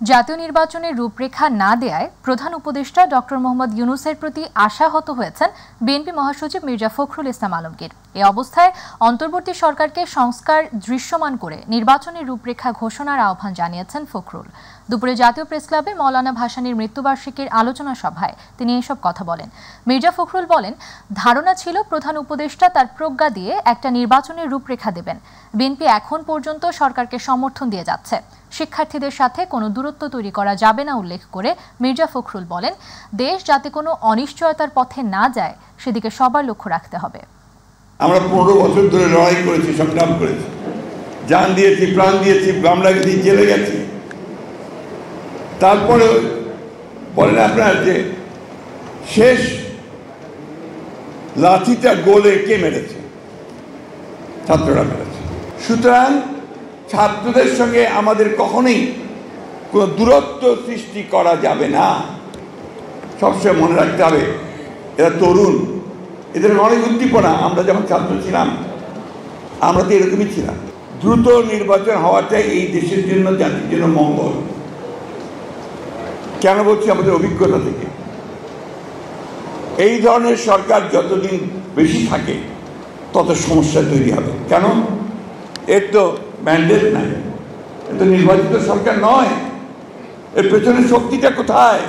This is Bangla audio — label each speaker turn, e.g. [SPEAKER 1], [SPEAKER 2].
[SPEAKER 1] জাতীয় নির্বাচনের রূপরেখা না দেয়ায় প্রধান উপদেষ্টা ডক্টর মোহাম্মদ ইউনূসের প্রতি আশাহত হয়েছেন বিএনপি মহাসচিব মির্জা ফখরুল ইসলাম আলমগীর। এই অবস্থায় অন্তর্বর্তী সরকারকে সংস্কার দৃশ্যমান করে নির্বাচনের রূপরেখা ঘোষণার আহ্বান জানিয়েছেন ফখরুল। দুপুরে জাতীয় প্রেসক্লাবে মৌলানা ভাসানীর মৃত্যুবার্ষিকীর আলোচনা সভায় তিনি এসব কথা বলেন। মির্জা ফখরুল বলেন, ধারণা ছিল প্রধান উপদেষ্টা তার প্রজ্ঞা দিয়ে একটা নির্বাচনের রূপরেখা দেবেন। বিএনপি এখন পর্যন্ত সরকারকে সমর্থন দিয়ে যাচ্ছে। শিক্ষার্থীদের সাথে কোনো দূরত্ব তৈরি করা যাবে না উল্লেখ করে মির্জা ফখরুল বলেন, দেশ যাতে কোনো অনিশ্চয়তার পথে না যায় সেদিকে সবার লক্ষ্য রাখতে হবে।
[SPEAKER 2] আমরা 15 বছর ধরে লড়াই করেছি, সংগ্রাম করেছি, জান দিয়েছি, প্রাণ দিয়েছি, মামলা গেছি, জেলে গেছি। তারপরে বলেন আপনার যে শেষ লাঠিটা গোলে কে মেরেছে? ছাত্ররা মেরেছে। সুতরাং ছাত্রদের সঙ্গে আমাদের কখনোই কোনো দূরত্ব সৃষ্টি করা যাবে না। সবসময় মনে রাখতে হবে এরা তরুণ, এদের অনেক উদ্দীপনা। আমরা যখন ছাত্র ছিলাম আমরা তো এরকমই ছিলাম। দ্রুত নির্বাচন হওয়াটাই এই দেশের জন্য, জাতির জন্য মঙ্গল। কেন বলছি? আমাদের অভিজ্ঞতা থেকে এই ধরনের সরকার যতদিন বেশি থাকে তত সমস্যা তৈরি হবে। কেন? এর তো ম্যান্ডেট নাই, এর তো নির্বাচিত সরকার নয়। এর পেছনে শক্তিটা কোথায়?